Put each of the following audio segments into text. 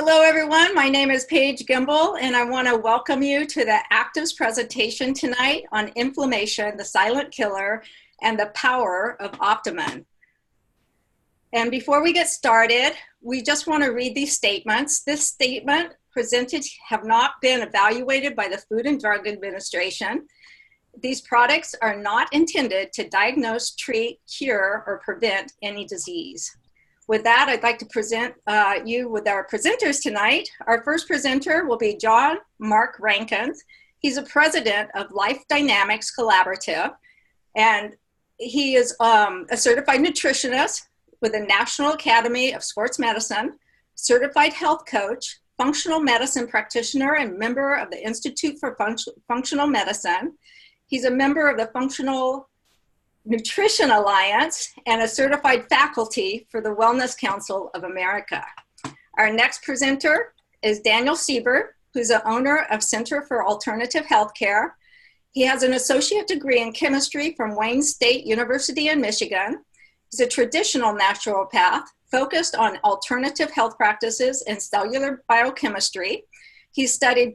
Hello, everyone. My name is Paige Gimble, and I want to welcome you to the Activz presentation tonight on inflammation, the silent killer, and the power of Optimend. And before we get started, we just want to read these statements. This statement presented have not been evaluated by the Food and Drug Administration. These products are not intended to diagnose, treat, cure, or prevent any disease. With that, I'd like to present you with our presenters tonight. Our first presenter will be John Mark Rankins. He's a president of Life Dynamics Collaborative, and he is a certified nutritionist with the National Academy of Sports Medicine, certified health coach, functional medicine practitioner, and member of the Institute for Functional Medicine. He's a member of the Functional Nutrition Alliance and a certified faculty for the Wellness Council of America. Our next presenter is Daniel Siebert, who's the owner of Center for Alternative Healthcare. He has an associate degree in chemistry from Wayne State University in Michigan. He's a traditional naturopath focused on alternative health practices and cellular biochemistry. He studied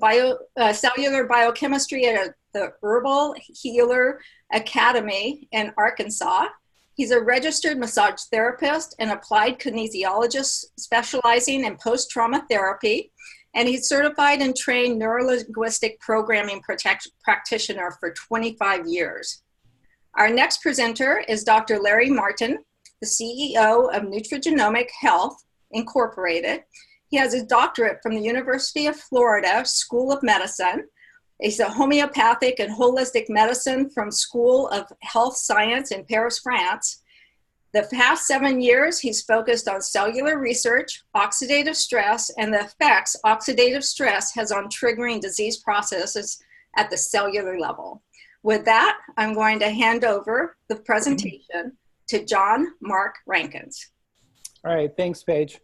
cellular biochemistry at the Herbal Healer Academy in Arkansas. He's a registered massage therapist and applied kinesiologist specializing in post-trauma therapy. And he's certified and trained neuro-linguistic programming practitioner for 25 years. Our next presenter is Dr. Larry Martin, the CEO of Nutrigenomic Health Incorporated. He has his doctorate from the University of Florida School of Medicine. He's a homeopathic and holistic medicine from School of Health Science in Paris, France. The past 7 years, he's focused on cellular research, oxidative stress, and the effects oxidative stress has on triggering disease processes at the cellular level. With that, I'm going to hand over the presentation to John Mark Rankins. All right, thanks, Paige.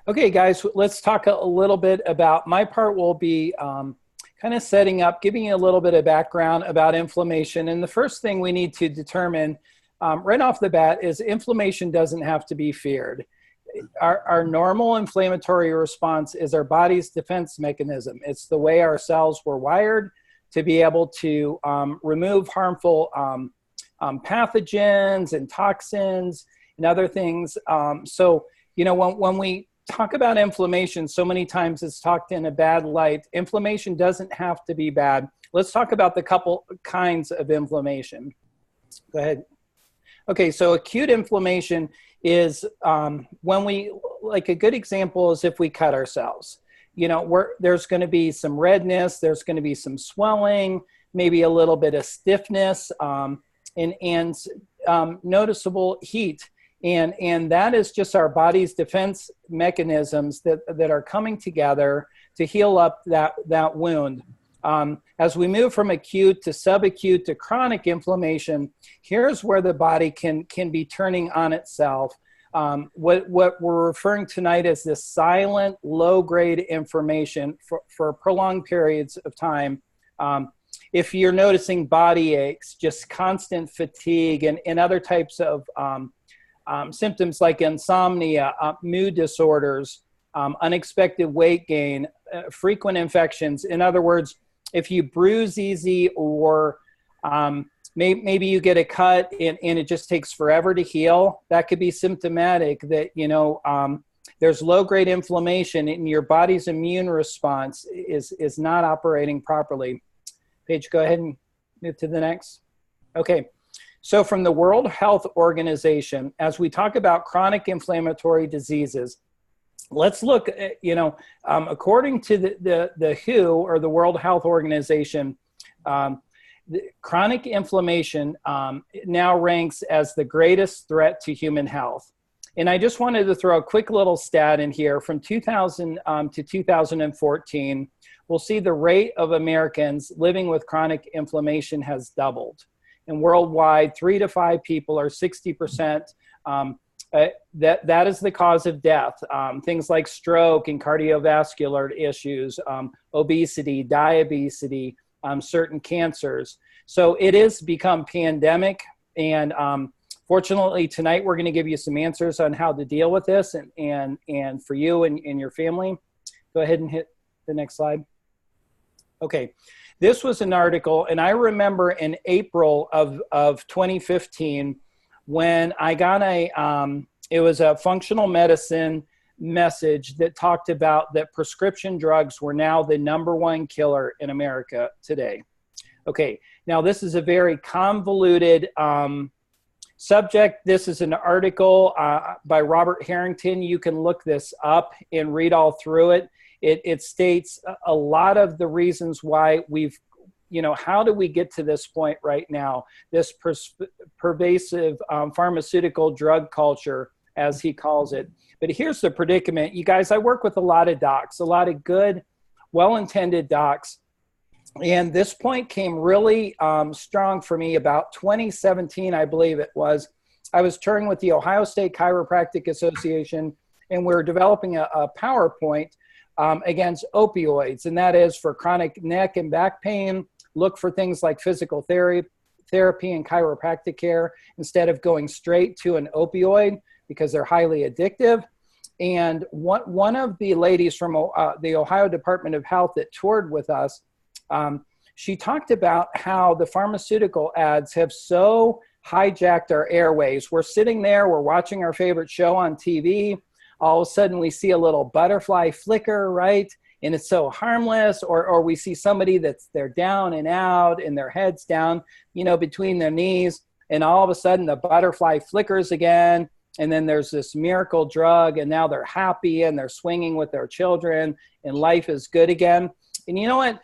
Okay, guys, let's talk a little bit about, my part will be kind of setting up, giving you a little bit of background about inflammation. And the first thing we need to determine right off the bat is inflammation doesn't have to be feared. Our normal inflammatory response is our body's defense mechanism. It's the way our cells were wired to be able to remove harmful pathogens and toxins and other things. So, you know, when we talk about inflammation, so many times it's talked in a bad light. Inflammation doesn't have to be bad. Let's talk about the couple kinds of inflammation. Go ahead. Okay, so acute inflammation is when we, like a good example is if we cut ourselves. You know, there's going to be some redness, there's going to be some swelling, maybe a little bit of stiffness, and noticeable heat. And that is just our body's defense mechanisms that are coming together to heal up that wound. As we move from acute to subacute to chronic inflammation, here's where the body can be turning on itself. What we're referring tonight as this silent, low-grade inflammation for prolonged periods of time. If you're noticing body aches, just constant fatigue, and other types of symptoms like insomnia, mood disorders, unexpected weight gain, frequent infections. In other words, if you bruise easy or maybe you get a cut and it just takes forever to heal, that could be symptomatic that, you know, there's low-grade inflammation and your body's immune response is not operating properly. Paige, go ahead and move to the next. Okay. So from the World Health Organization, as we talk about chronic inflammatory diseases, let's look at, you know, according to the WHO, or the World Health Organization, chronic inflammation now ranks as the greatest threat to human health. And I just wanted to throw a quick little stat in here. From 2000 to 2014, we'll see the rate of Americans living with chronic inflammation has doubled. And worldwide, 3 to 5 people, or 60%, that is the cause of death. Things like stroke and cardiovascular issues, obesity, diabetes, certain cancers. So it has become pandemic. And fortunately, tonight we're going to give you some answers on how to deal with this and for you and your family. Go ahead and hit the next slide. Okay, this was an article, and I remember in April of 2015 when I got it was a functional medicine message that talked about that prescription drugs were now the #1 killer in America today. Okay, now this is a very convoluted subject. This is an article by Robert Harrington. You can look this up and read all through it. It states a lot of the reasons why we've, how do we get to this point right now? This pervasive pharmaceutical drug culture, as he calls it. But here's the predicament. You guys, I work with a lot of docs, a lot of good, well-intended docs. And this point came really strong for me about 2017, I believe it was. I was touring with the Ohio State Chiropractic Association, and we were developing a PowerPoint against opioids. And that is for chronic neck and back pain, look for things like physical therapy and chiropractic care instead of going straight to an opioid, because they're highly addictive. And one of the ladies from the Ohio Department of Health that toured with us, she talked about how the pharmaceutical ads have so hijacked our airways. We're sitting there, we're watching our favorite show on TV. All of a sudden we see a little butterfly flicker, right? And it's so harmless, or we see somebody they're down and out and their head's down, between their knees. And all of a sudden the butterfly flickers again. And then there's this miracle drug, and now they're happy and they're swinging with their children and life is good again. And you know what?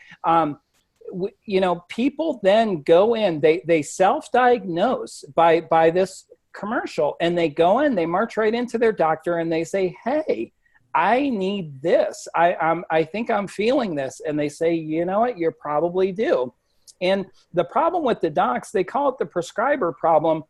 People then go in, they self-diagnose by this commercial, and they go in, they march right into their doctor and they say, hey, I need this. I think I'm feeling this. And they say, you know what, you probably do. And the problem with the docs, they call it the prescriber problem,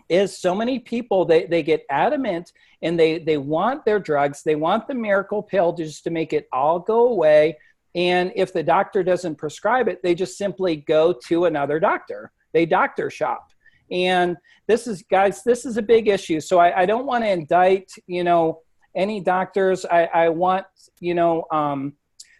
is so many people, they get adamant and they want their drugs. They want the miracle pill just to make it all go away. And if the doctor doesn't prescribe it, they just simply go to another doctor. They doctor shop. And this is a big issue. So I don't want to indict, any doctors. I want, to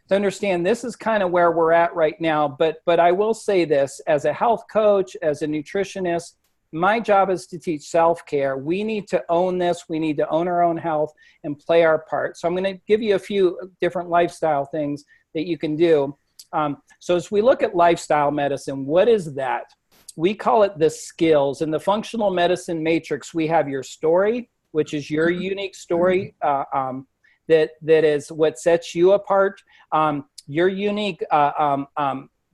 understand this is kind of where we're at right now. But I will say this, as a health coach, as a nutritionist, my job is to teach self-care. We need to own this. We need to own our own health and play our part. So I'm going to give you a few different lifestyle things that you can do. So as we look at lifestyle medicine, what is that? We call it the skills. In the functional medicine matrix, we have your story, which is your unique story that is what sets you apart. Your unique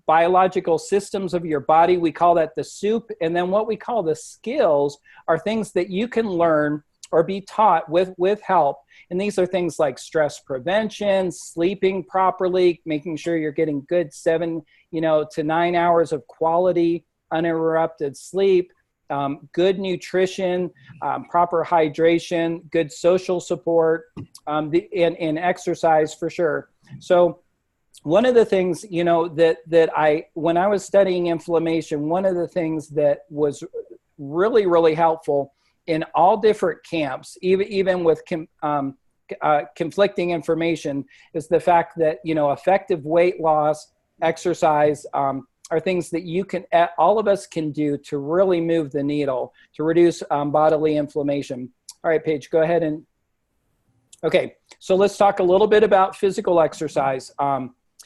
biological systems of your body, we call that the soup. And then what we call the skills are things that you can learn or be taught with help. And these are things like stress prevention, sleeping properly, making sure you're getting good 7 to 9 hours of quality, uninterrupted sleep, good nutrition, proper hydration, good social support, and exercise for sure. So one of the things, when I was studying inflammation, one of the things that was really, really helpful in all different camps, even with conflicting information, is the fact that, effective weight loss, exercise, are things that all of us can do to really move the needle, to reduce bodily inflammation. All right, Paige, go ahead okay, so let's talk a little bit about physical exercise.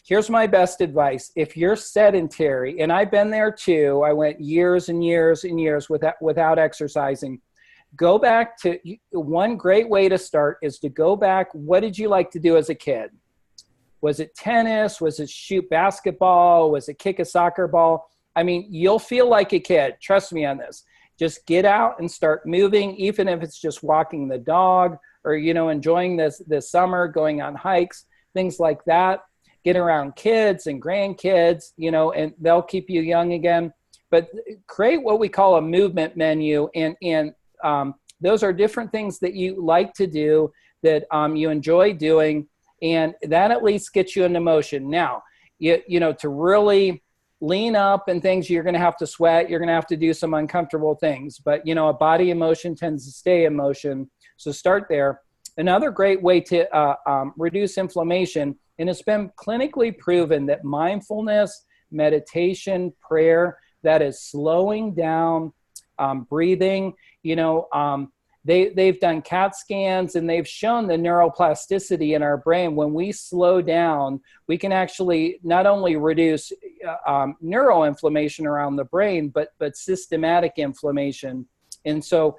Here's my best advice. If you're sedentary, and I've been there too, I went years and years and years without exercising. Go back to, one great way to start is to go back. What did you like to do as a kid? Was it tennis? Was it shoot basketball? Was it kick a soccer ball? I mean, you'll feel like a kid. Trust me on this. Just get out and start moving, even if it's just walking the dog or, enjoying this summer, going on hikes, things like that. Get around kids and grandkids, and they'll keep you young again. But create what we call a movement menu. And those are different things that you like to do, that you enjoy doing. And that at least gets you into motion. Now, to really lean up and things, you're going to have to sweat. You're going to have to do some uncomfortable things. But, a body in motion tends to stay in motion. So start there. Another great way to reduce inflammation, and it's been clinically proven that mindfulness, meditation, prayer, that is slowing down, breathing, they've done CAT scans and they've shown the neuroplasticity in our brain. When we slow down, we can actually not only reduce neuroinflammation around the brain, but systematic inflammation. And so,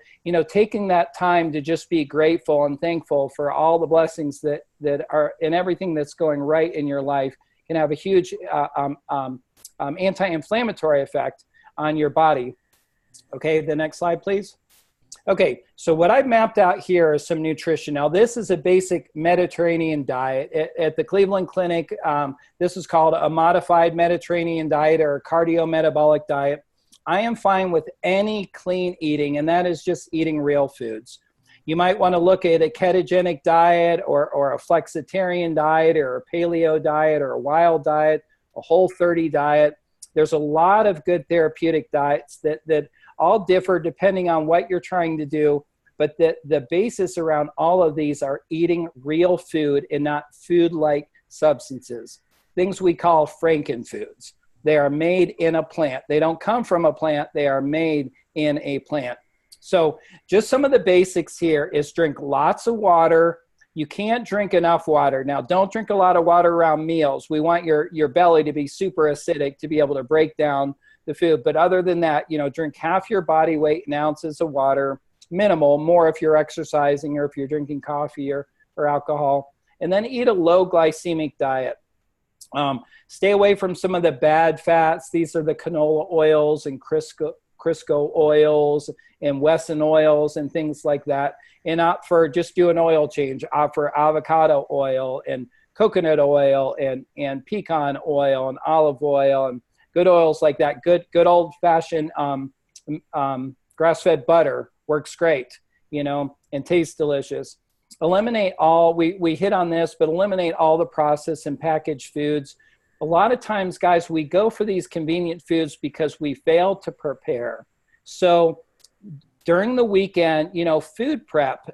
taking that time to just be grateful and thankful for all the blessings that are in everything that's going right in your life can have a huge anti-inflammatory effect on your body. Okay, the next slide, please. Okay, so what I've mapped out here is some nutrition. Now, this is a basic Mediterranean diet. At the Cleveland Clinic, this is called a modified Mediterranean diet or a cardiometabolic diet. I am fine with any clean eating, and that is just eating real foods. You might want to look at a ketogenic diet or a flexitarian diet or a paleo diet or a wild diet, a Whole30 diet. There's a lot of good therapeutic diets that all differ depending on what you're trying to do, but the basis around all of these are eating real food and not food-like substances, things we call frankenfoods. They are made in a plant. They don't come from a plant. They are made in a plant. So just some of the basics here is drink lots of water. You can't drink enough water. Now, don't drink a lot of water around meals. We want your belly to be super acidic to be able to break down the food. But other than that, drink half your body weight in ounces of water, minimal, more if you're exercising or if you're drinking coffee or alcohol. And then eat a low glycemic diet. Stay away from some of the bad fats. These are the canola oils and Crisco oils and Wesson oils and things like that. And opt for just do an oil change. Opt for avocado oil and coconut oil and pecan oil and olive oil and good oils like that. Good old-fashioned grass-fed butter works great, and tastes delicious. Eliminate all, we hit on this, but eliminate all the processed and packaged foods. A lot of times, guys, we go for these convenient foods because we fail to prepare. So during the weekend, food prep,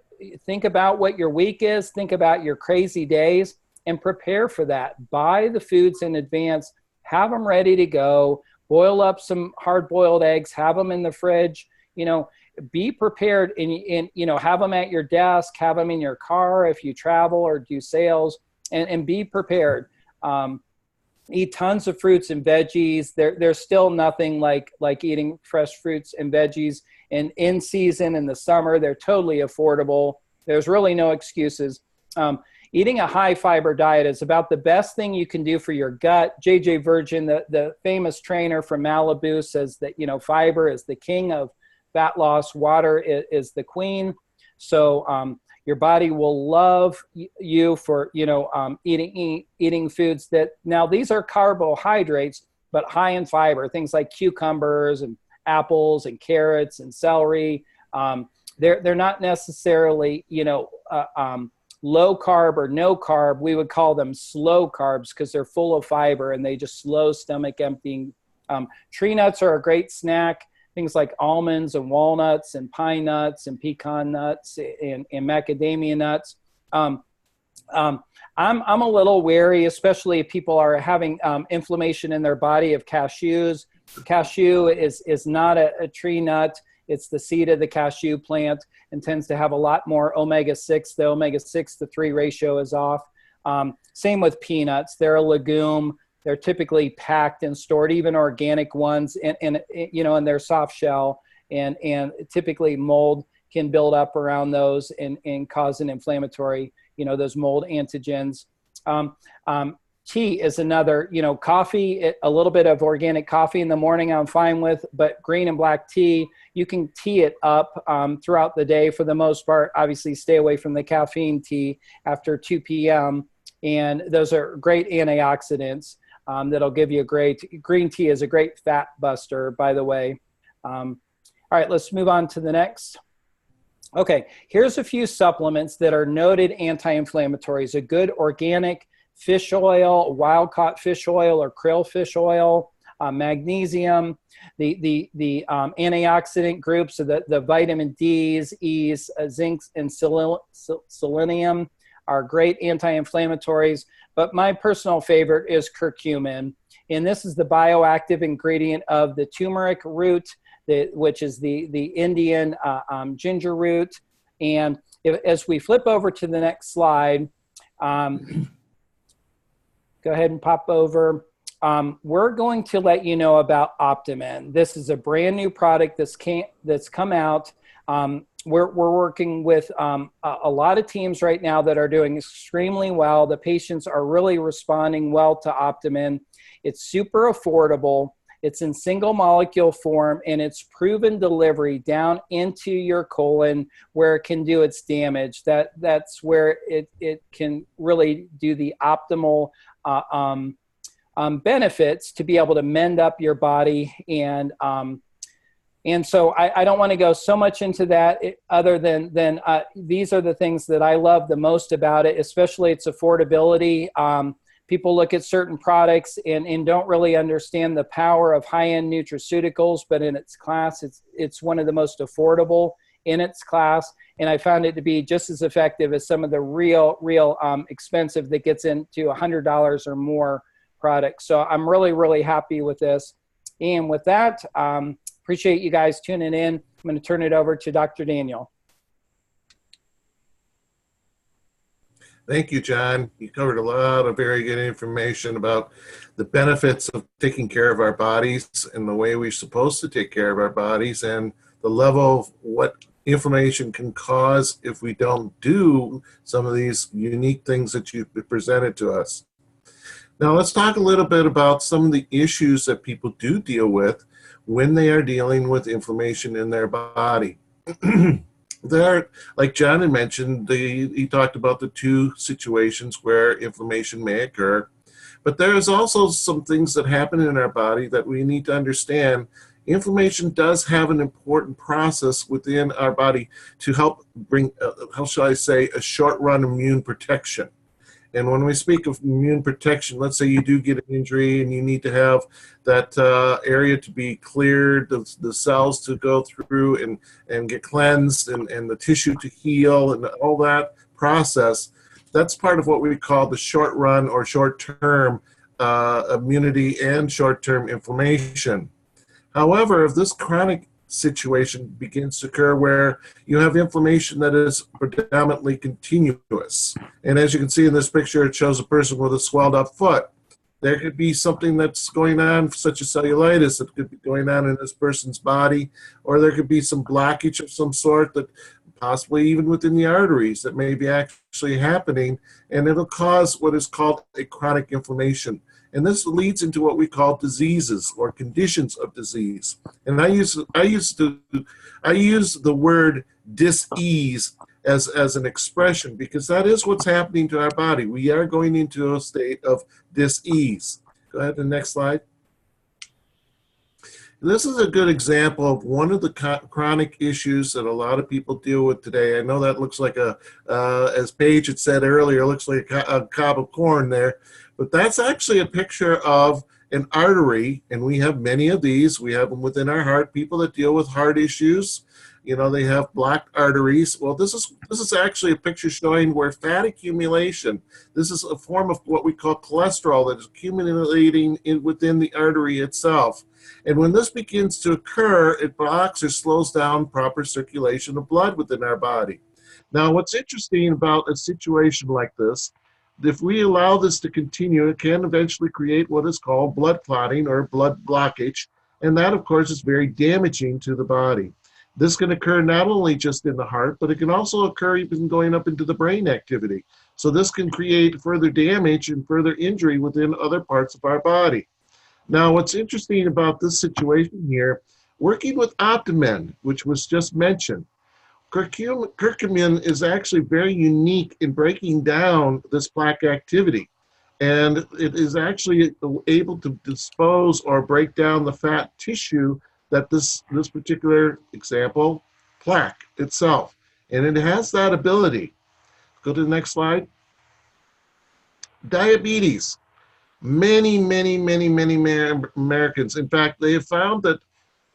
think about what your week is, think about your crazy days, and prepare for that. Buy the foods in advance, have them ready to go, boil up some hard-boiled eggs, have them in the fridge, be prepared and have them at your desk, have them in your car if you travel or do sales, and be prepared. Eat tons of fruits and veggies. There's still nothing like eating fresh fruits and veggies. And in season in the summer, they're totally affordable. There's really no excuses. Eating a high fiber diet is about the best thing you can do for your gut. JJ Virgin, the famous trainer from Malibu, says that, fiber is the king of fat loss. Water is the queen. So your body will love you for, eating foods that, now these are carbohydrates, but high in fiber, things like cucumbers and apples and carrots and celery. They're not necessarily, low carb or no carb. We would call them slow carbs because they're full of fiber and they just slow stomach emptying. Tree nuts are a great snack. Things like almonds and walnuts and pine nuts and pecan nuts and macadamia nuts. I'm a little wary, especially if people are having inflammation in their body, of cashews. Cashew is not a tree nut. It's the seed of the cashew plant and tends to have a lot more omega-6. The omega-6 to 3 ratio is off. Same with peanuts. They're a legume. They're typically packed and stored, even organic ones, in their soft shell. And typically mold can build up around those and cause an inflammatory, those mold antigens. Tea is another, coffee, a little bit of organic coffee in the morning I'm fine with, but green and black tea, you can tea it up throughout the day for the most part. Obviously, stay away from the caffeine tea after 2 p.m. And those are great antioxidants that'll give you green tea is a great fat buster, by the way. All right, let's move on to the next. Okay, here's a few supplements that are noted anti-inflammatories. A good organic fish oil, wild-caught fish oil or krill fish oil. magnesium, the antioxidant groups, so the vitamin D's, E's, zincs, and selenium are great anti-inflammatories. But my personal favorite is curcumin. And this is the bioactive ingredient of the turmeric root, which is the Indian ginger root. And as we flip over to the next slide, go ahead and pop over. We're going to let you know about Optimend. This is a brand new product that's come out. We're working with a lot of teams right now that are doing extremely well. The patients are really responding well to Optimend. It's super affordable. It's in single molecule form, and it's proven delivery down into your colon where it can do its damage. That's where it can really do the optimal benefits to be able to mend up your body. And so I don't want to go so much into that other than these are the things that I love the most about it, especially its affordability. People look at certain products and don't really understand the power of high-end nutraceuticals, but in its class, it's one of the most affordable in its class. And I found it to be just as effective as some of the real expensive that gets into $100 or more products. So I'm really, really happy with this. And with that, appreciate you guys tuning in. I'm going to turn it over to Dr. Daniel. Thank you, John. You covered a lot of very good information about the benefits of taking care of our bodies and the way we're supposed to take care of our bodies and the level of what inflammation can cause if we don't do some of these unique things that you've presented to us. Now let's talk a little bit about some of the issues that people do deal with when they are dealing with inflammation in their body. There, like John had mentioned, he talked about the two situations where inflammation may occur, but there is also some things that happen in our body that we need to understand. Inflammation does have an important process within our body to help bring, how shall I say, a short-run immune protection. And when we speak of immune protection, let's say you do get an injury and you need to have that area to be cleared, the cells to go through and get cleansed and the tissue to heal and all that process, that's part of what we call the short run or short-term immunity and short-term inflammation. However, if this chronic situation begins to occur where you have inflammation that is predominantly continuous. And as you can see in this picture, it shows a person with a swelled up foot. There could be something that's going on, such as cellulitis, that could be going on in this person's body, or there could be some blockage of some sort that possibly even within the arteries that may be actually happening, and it'll cause what is called a chronic inflammation. And this leads into what we call diseases or conditions of disease. And I use the word dis-ease as an expression because that is what's happening to our body. We are going into a state of dis-ease. Go ahead to the next slide. This is a good example of one of the chronic issues that a lot of people deal with today. I know that looks like as Paige had said earlier, looks like a cob of corn there. But that's actually a picture of an artery, and we have many of these. We have them within our heart. People that deal with heart issues, you know, they have blocked arteries. Well, this is actually a picture showing where fat accumulation, this is a form of what we call cholesterol that is accumulating within the artery itself. And when this begins to occur, it blocks or slows down proper circulation of blood within our body. Now, what's interesting about a situation like this, if we allow this to continue, it can eventually create what is called blood clotting or blood blockage, and that, of course, is very damaging to the body. This can occur not only just in the heart, but it can also occur even going up into the brain activity. So this can create further damage and further injury within other parts of our body. Now, what's interesting about this situation here, working with Optimend, which was just mentioned, curcumin is actually very unique in breaking down this plaque activity. And it is actually able to dispose or break down the fat tissue that this particular example, plaque itself. And it has that ability. Go to the next slide. Diabetes. many Americans. In fact, they have found that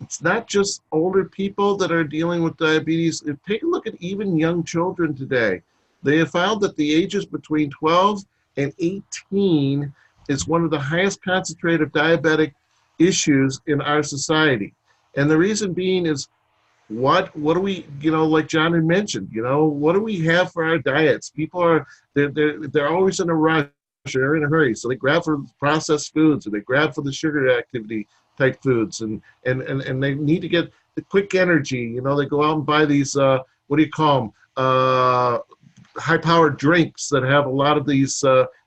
it's not just older people that are dealing with diabetes. Take a look at even young children today. They have found that the ages between 12 and 18 is one of the highest concentrated diabetic issues in our society. And the reason being is what do we, like John had mentioned, what do we have for our diets? People are, they're always in a rush, they're in a hurry. So they grab for processed foods, or they grab for the sugar activity type foods, and they need to get the quick energy. They go out and buy these, what do you call them? High-powered drinks that have a lot of these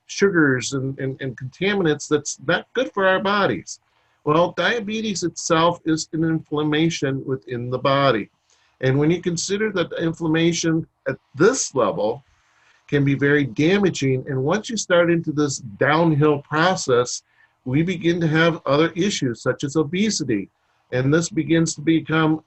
sugars and contaminants that's not good for our bodies. Well, diabetes itself is an inflammation within the body. And when you consider that inflammation at this level can be very damaging, and once you start into this downhill process, we begin to have other issues such as obesity. And this begins to become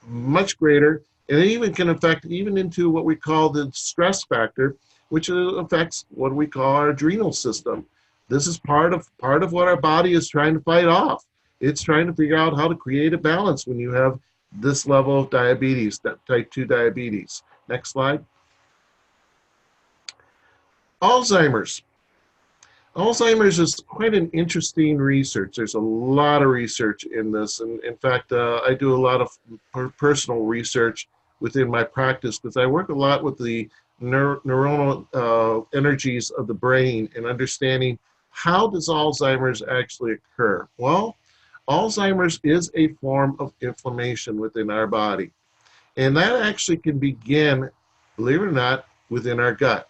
much greater, and it even can affect even into what we call the stress factor, which affects what we call our adrenal system. This is part of what our body is trying to fight off. It's trying to figure out how to create a balance when you have this level of diabetes, that type 2 diabetes. Next slide. Alzheimer's. Alzheimer's is quite an interesting research. There's a lot of research in this. And in fact, I do a lot of personal research within my practice because I work a lot with the neuronal energies of the brain and understanding how does Alzheimer's actually occur. Well, Alzheimer's is a form of inflammation within our body. And that actually can begin, believe it or not, within our gut.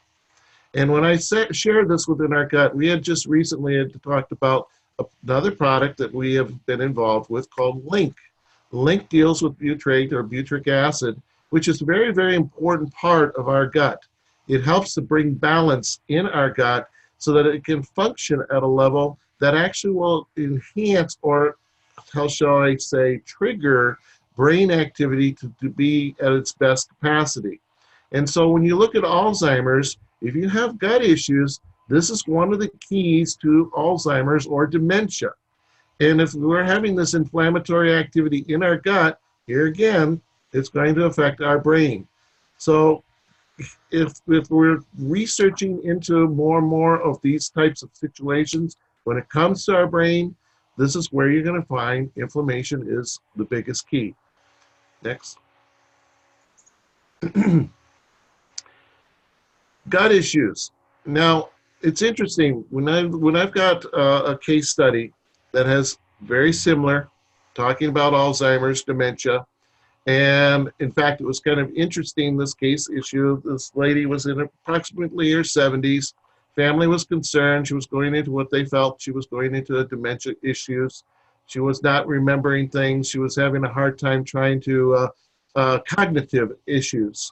And when I shared this within our gut, we had just recently talked about another product that we have been involved with called Link. Link deals with butyrate or butyric acid, which is a very, very important part of our gut. It helps to bring balance in our gut so that it can function at a level that actually will enhance, or how shall I say, trigger brain activity to be at its best capacity. And so when you look at Alzheimer's, if you have gut issues, this is one of the keys to Alzheimer's or dementia. And if we're having this inflammatory activity in our gut, here again, it's going to affect our brain. So if we're researching into more and more of these types of situations, when it comes to our brain, this is where you're going to find inflammation is the biggest key. Next. Gut issues. Now, it's interesting, when I've got a case study that has very similar, talking about Alzheimer's, dementia, and in fact, it was kind of interesting, this case issue. This lady was in approximately her 70s. Family was concerned. She was going into what they felt she was going into dementia issues. She was not remembering things. She was having a hard time trying to, cognitive issues,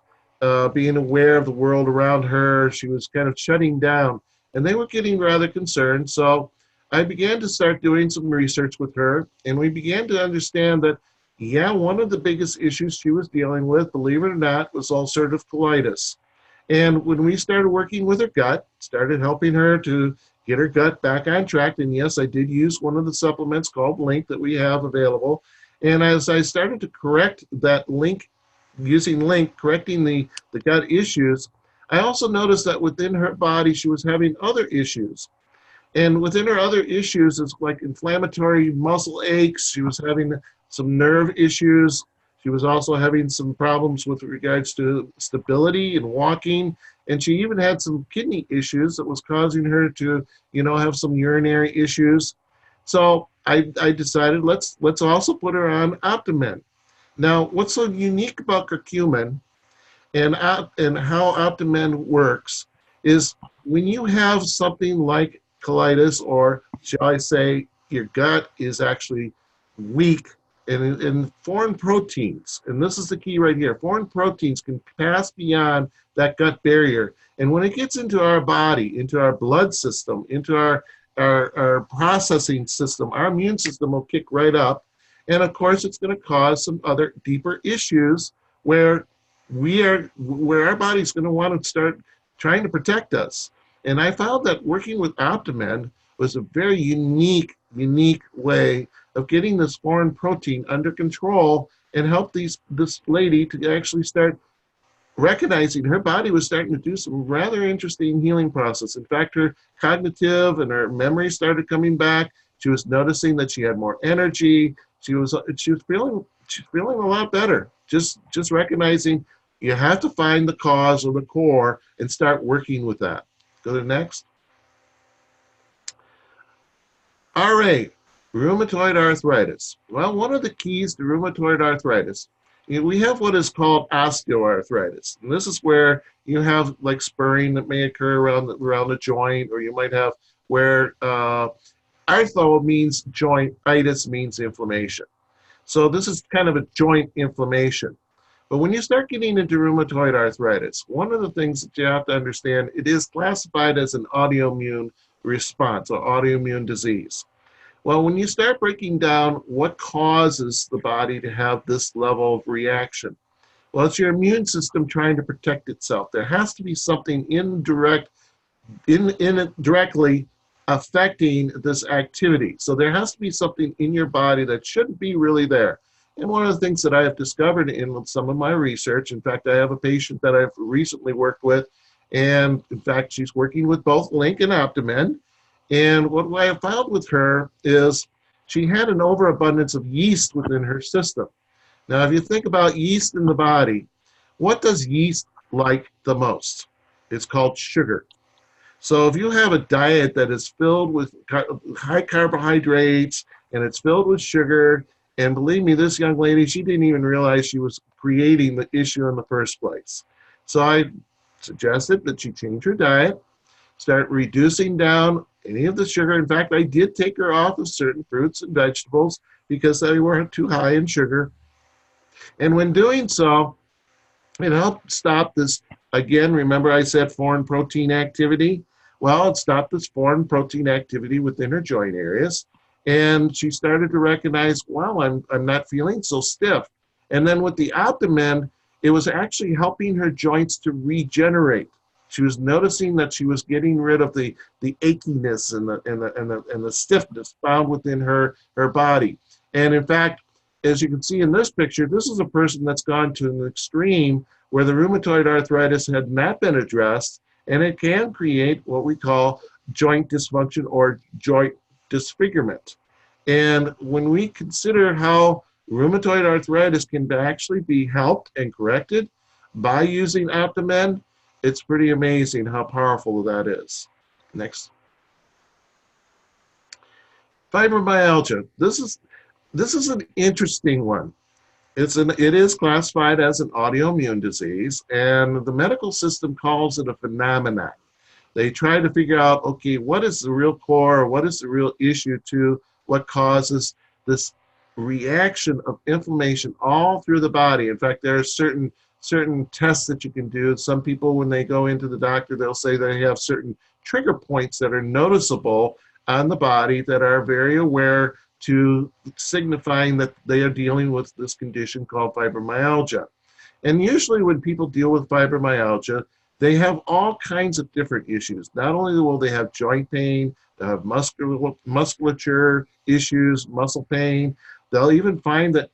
being aware of the world around her. She was kind of shutting down, and they were getting rather concerned. So I began to start doing some research with her, and we began to understand that, yeah, one of the biggest issues she was dealing with, believe it or not, was ulcerative colitis. And when we started working with her gut, started helping her to get her gut back on track, and yes, I did use one of the supplements called Link that we have available. And as I started to correct that Link, using Link, correcting the gut issues, I also noticed that within her body, she was having other issues. And within her other issues, it's like inflammatory muscle aches. She was having some nerve issues. She was also having some problems with regards to stability and walking. And she even had some kidney issues that was causing her to, have some urinary issues. So I decided let's also put her on Optimend. Now, what's so unique about curcumin and how Optimend works is when you have something like colitis, or shall I say your gut is actually weak, and foreign proteins, and this is the key right here, foreign proteins can pass beyond that gut barrier. And when it gets into our body, into our blood system, into our processing system, our immune system will kick right up. And of course, it's going to cause some other deeper issues where our body's going to want to start trying to protect us. And I found that working with Optimend, was a very unique way of getting this foreign protein under control and help this lady to actually start recognizing her body was starting to do some rather interesting healing process. In fact, her cognitive and her memory started coming back. She was noticing that she had more energy. She was feeling a lot better. Just recognizing you have to find the cause or the core and start working with that. Go to the next. RA, rheumatoid arthritis. Well, one of the keys to rheumatoid arthritis, we have what is called osteoarthritis. And this is where you have like spurring that may occur around the joint, or you might have where arthro means joint, itis means inflammation. So this is kind of a joint inflammation. But when you start getting into rheumatoid arthritis, one of the things that you have to understand, it is classified as an autoimmune response or autoimmune disease. Well, when you start breaking down what causes the body to have this level of reaction, well, it's your immune system trying to protect itself. There has to be something indirectly affecting this activity. So there has to be something in your body that shouldn't be really there. And one of the things that I have discovered in some of my research, in fact, I have a patient that I've recently worked with, and in fact, she's working with both Link and Optimend. And what I have found with her is she had an overabundance of yeast within her system. Now, if you think about yeast in the body, what does yeast like the most? It's called sugar. So if you have a diet that is filled with high carbohydrates and it's filled with sugar, and believe me, this young lady, she didn't even realize she was creating the issue in the first place. So I suggested that she change her diet, start reducing down any of the sugar. In fact, I did take her off of certain fruits and vegetables because they were too high in sugar. And when doing so, it helped stop this, again, remember I said foreign protein activity? Well, it stopped this foreign protein activity within her joint areas. And she started to recognize, wow, I'm not feeling so stiff. And then with the Optimend, it was actually helping her joints to regenerate. She was noticing that she was getting rid of the achiness and the stiffness found within her body. And in fact, as you can see in this picture, this is a person that's gone to an extreme where the rheumatoid arthritis had not been addressed, and it can create what we call joint dysfunction or joint disfigurement. And when we consider how rheumatoid arthritis can actually be helped and corrected by using Optimend, it's pretty amazing how powerful that is. Next. Fibromyalgia. This is an interesting one. It is classified as an autoimmune disease, and the medical system calls it a phenomenon. They try to figure out, okay, what is the real core, what is the real issue to what causes this reaction of inflammation all through the body. In fact, there are certain tests that you can do. Some people, when they go into the doctor, they'll say they have certain trigger points that are noticeable on the body that are very aware to signifying that they are dealing with this condition called fibromyalgia. And usually when people deal with fibromyalgia, they have all kinds of different issues. Not only will they have joint pain, they'll have musculature issues, muscle pain. They'll even find that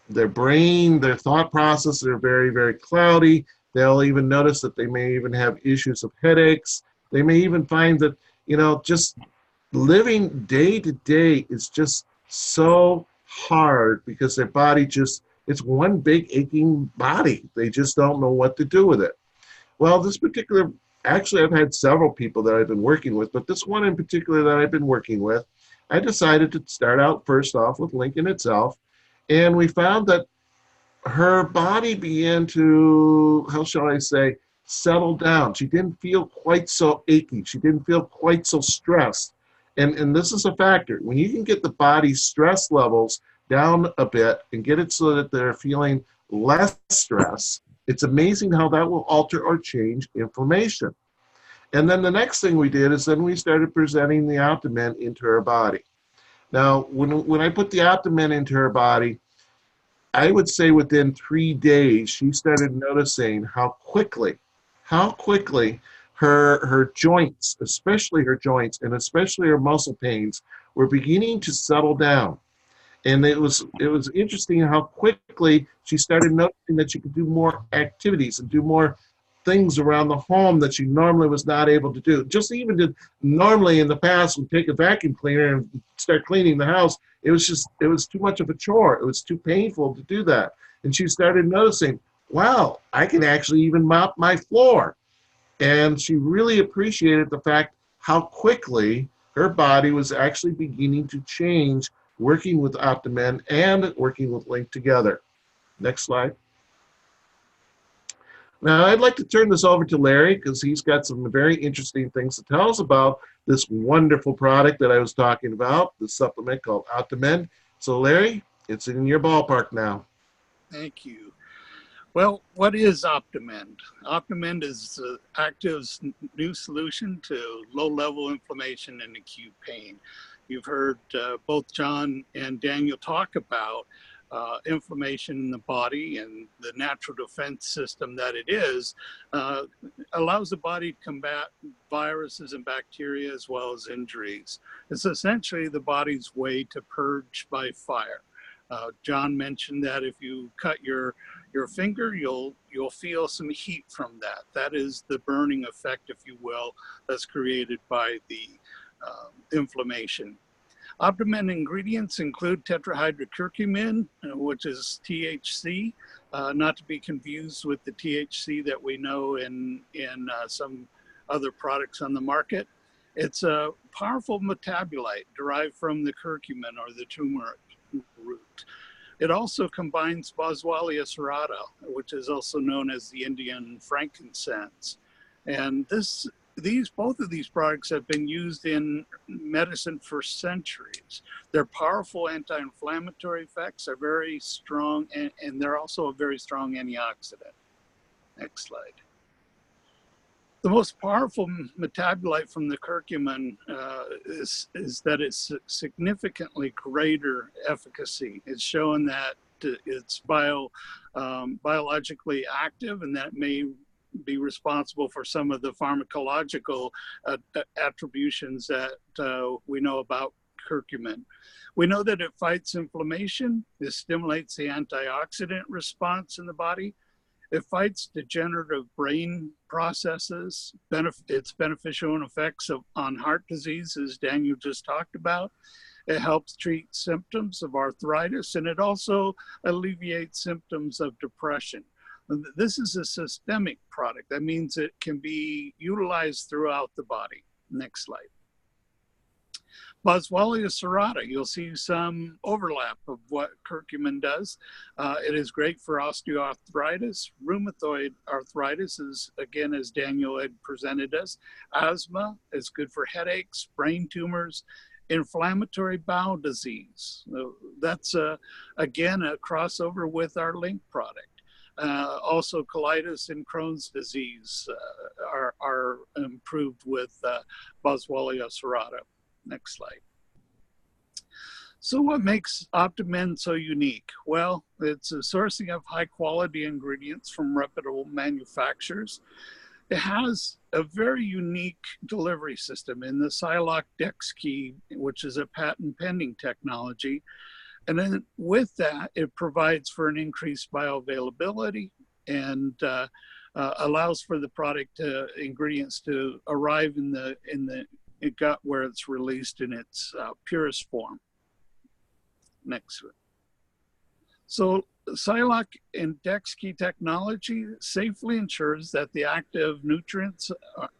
their brain, their thought process are very, very cloudy. They'll even notice that they may even have issues of headaches. They may even find that, just living day to day is just so hard because their body it's one big aching body. They just don't know what to do with it. Well, this particular, actually I've had several people that I've been working with, but this one in particular that I've been working with, I decided to start out first off with Lincoln itself. And we found that her body began to, how shall I say, settle down. She didn't feel quite so achy. She didn't feel quite so stressed. And this is a factor. When you can get the body's stress levels down a bit and get it so that they're feeling less stress, it's amazing how that will alter or change inflammation. And then the next thing we did is then we started presenting the Optimend into her body. Now, when I put the Optimend into her body, I would say within 3 days, she started noticing how quickly her joints, especially her joints and especially her muscle pains, were beginning to settle down. And it was interesting how quickly she started noticing that she could do more activities and do more things around the home that she normally was not able to do. Just even did normally in the past would take a vacuum cleaner and start cleaning the house. It was too much of a chore. It was too painful to do that. And she started noticing, wow, I can actually even mop my floor. And she really appreciated the fact how quickly her body was actually beginning to change working with Optimend and working with Link together. Next slide. Now, I'd like to turn this over to Larry because he's got some very interesting things to tell us about this wonderful product that I was talking about, the supplement called Optimend. So, Larry, it's in your ballpark now. Thank you. Well, what is Optimend? Optimend is Activ's new solution to low-level inflammation and acute pain. You've heard both John and Daniel talk about inflammation in the body, and the natural defense system that it is allows the body to combat viruses and bacteria as well as injuries. It's essentially the body's way to purge by fire. John mentioned that if you cut your finger, you'll feel some heat from that. That is the burning effect, if you will, that's created by the inflammation. Optimend ingredients include tetrahydrocurcumin, which is THC, not to be confused with the THC that we know in some other products on the market. It's a powerful metabolite derived from the curcumin or the turmeric root. It also combines Boswellia serrata, which is also known as the Indian frankincense. And both of these products have been used in medicine for centuries. Their powerful anti-inflammatory effects are very strong, and they're also a very strong antioxidant. Next slide. The most powerful metabolite from the curcumin is that it's significantly greater efficacy. It's shown that it's biologically active, and that may be responsible for some of the pharmacological attributions that we know about curcumin. We know that it fights inflammation. It stimulates the antioxidant response in the body. It fights degenerative brain processes. Its beneficial effects on heart disease, as Daniel just talked about. It helps treat symptoms of arthritis, and it also alleviates symptoms of depression. This is a systemic product. That means it can be utilized throughout the body. Next slide. Boswellia serrata, you'll see some overlap of what curcumin does. It is great for osteoarthritis. Rheumatoid arthritis is, again, as Daniel had presented us. Asthma is good for headaches, brain tumors, inflammatory bowel disease. That's, again, a crossover with our Link product. Also, colitis and Crohn's disease are improved with Boswellia serrata. Next slide. So what makes Optimend so unique? Well, it's a sourcing of high quality ingredients from reputable manufacturers. It has a very unique delivery system in the Silock Dex key, which is a patent pending technology. And then with that, it provides for an increased bioavailability and allows for the product ingredients to arrive in the gut where it's released in its purest form. Next one. So Silock and Dex key technology safely ensures that the active nutrients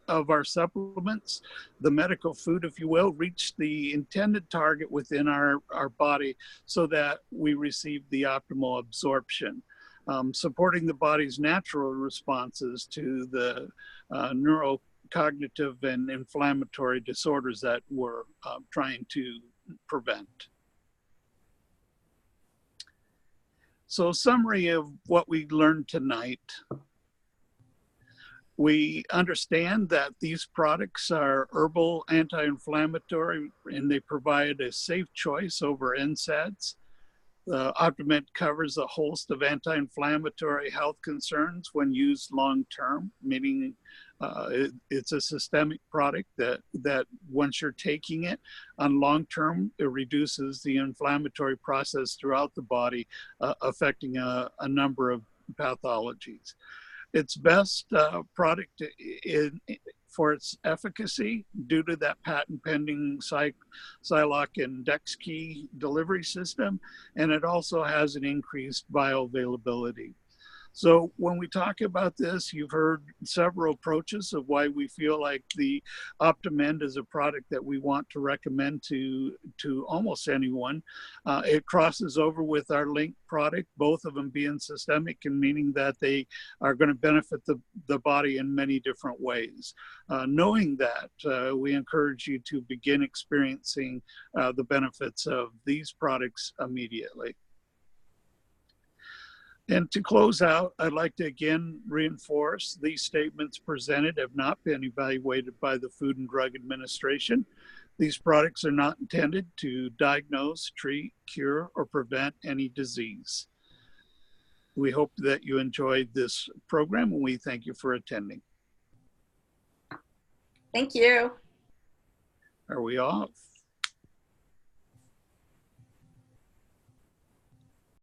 of our supplements, the medical food, if you will, reach the intended target within our body so that we receive the optimal absorption, supporting the body's natural responses to the neurocognitive and inflammatory disorders that we're trying to prevent. So, summary of what we learned tonight. We understand that these products are herbal anti-inflammatory and they provide a safe choice over NSAIDs. Optimend covers a host of anti-inflammatory health concerns when used long-term, meaning It's a systemic product that once you're taking it on long term, it reduces the inflammatory process throughout the body, affecting a number of pathologies. Its best product for its efficacy due to that patent pending Psylock and DexKey delivery system, and it also has an increased bioavailability. So when we talk about this, you've heard several approaches of why we feel like the Optimend is a product that we want to recommend to almost anyone. It crosses over with our Link product, both of them being systemic and meaning that they are going to benefit the body in many different ways. Knowing that, we encourage you to begin experiencing the benefits of these products immediately. And to close out, I'd like to again reinforce these statements presented have not been evaluated by the Food and Drug Administration. These products are not intended to diagnose, treat, cure, or prevent any disease. We hope that you enjoyed this program, and we thank you for attending. Thank you. Are we off?